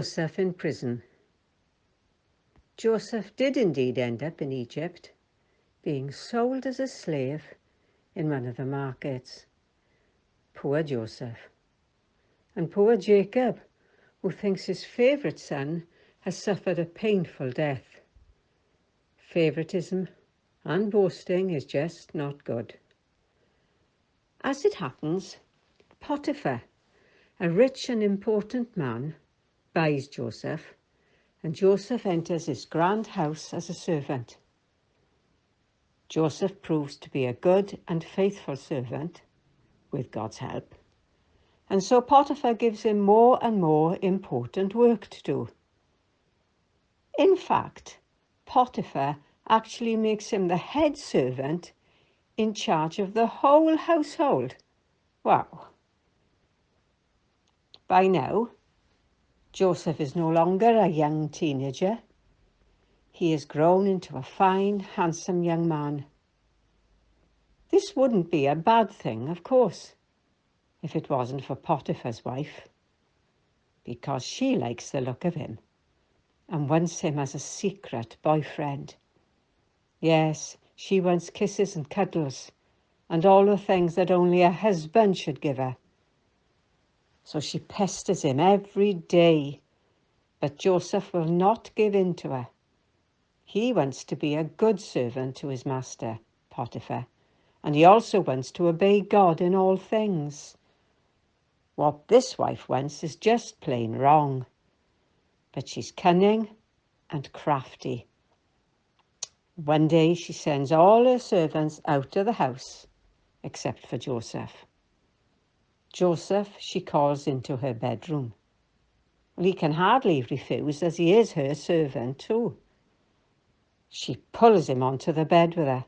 Joseph in prison. Joseph did indeed end up in Egypt, being sold as a slave in one of the markets. Poor Joseph. And poor Jacob, who thinks his favourite son has suffered a painful death. Favouritism and boasting is just not good. As it happens, Potiphar, a rich and important man, buys Joseph, and Joseph enters his grand house as a servant. Joseph proves to be a good and faithful servant, with God's help, and so Potiphar gives him more and more important work to do. In fact, Potiphar actually makes him the head servant in charge of the whole household. Wow. By now, Joseph is no longer a young teenager. He has grown into a fine, handsome young man. This wouldn't be a bad thing, of course, if it wasn't for Potiphar's wife, because she likes the look of him and wants him as a secret boyfriend. Yes, she wants kisses and cuddles and all the things that only a husband should give her. So she pesters him every day, but Joseph will not give in to her. He wants to be a good servant to his master, Potiphar, and he also wants to obey God in all things. What this wife wants is just plain wrong, but she's cunning and crafty. One day she sends all her servants out of the house, except for Joseph. Joseph she calls into her bedroom. Well, he can hardly refuse, as he is her servant too. She pulls him onto the bed with her.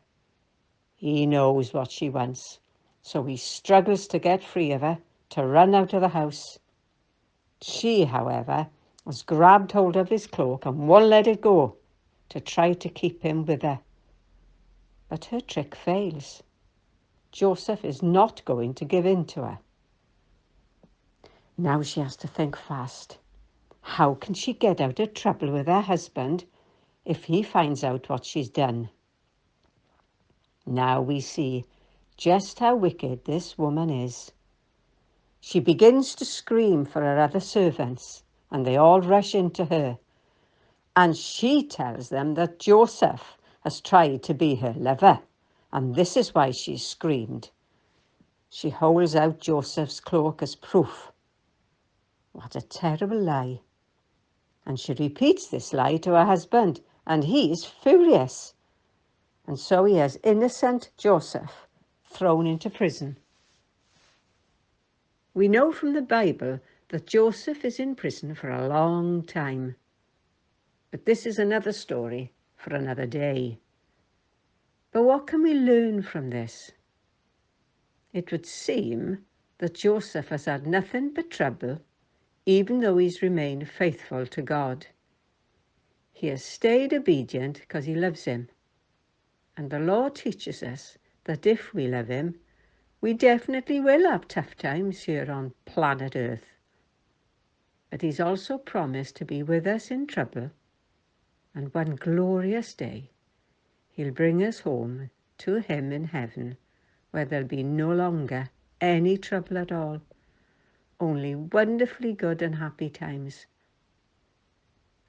He knows what she wants, so he struggles to get free of her, to run out of the house. She, however, has grabbed hold of his cloak and won't let it go, to try to keep him with her. But her trick fails. Joseph is not going to give in to her. Now she has to think fast. How can she get out of trouble with her husband if he finds out what she's done? Now we see just how wicked this woman is. She begins to scream for her other servants, and they all rush into her. And she tells them that Joseph has tried to be her lover, and this is why she screamed. She holds out Joseph's cloak as proof. What a terrible lie. And she repeats this lie to her husband, and he's furious. And so he has innocent Joseph thrown into prison. We know from the Bible that Joseph is in prison for a long time. But this is another story for another day. But what can we learn from this? It would seem that Joseph has had nothing but trouble, even though he's remained faithful to God. He has stayed obedient because he loves him. And the law teaches us that if we love him, we definitely will have tough times here on planet Earth. But he's also promised to be with us in trouble, and one glorious day he'll bring us home to him in heaven, where there'll be no longer any trouble at all, only wonderfully good and happy times.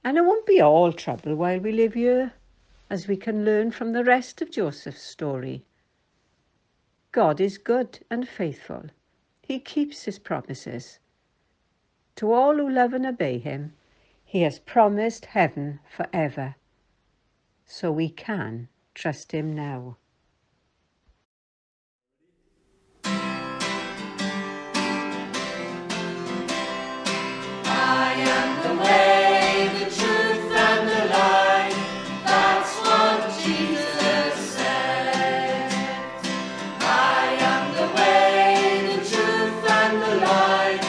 And it won't be all trouble while we live here, as we can learn from the rest of Joseph's story. God is good and faithful. He keeps his promises. To all who love and obey him, he has promised heaven forever. So we can trust him now. I am the way, the truth, and the life. That's what Jesus said. I am the way, the truth, and the life.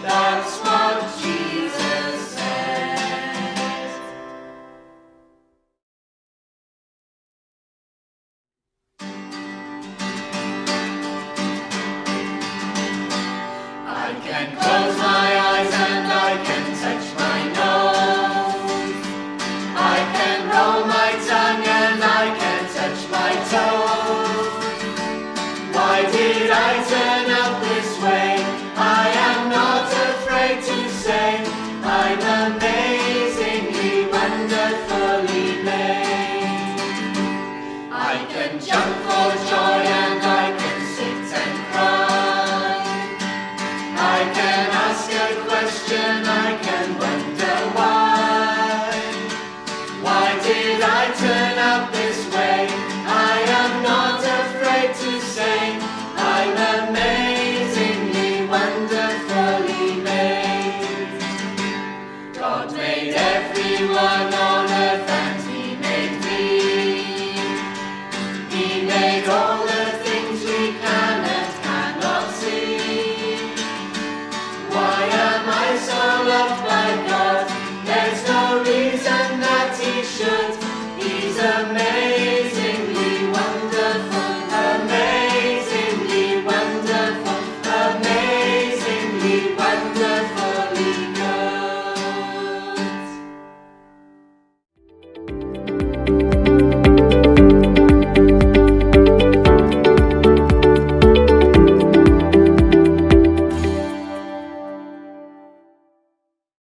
That's what Jesus said. I can close my eyes and I can touch my nose. and jump for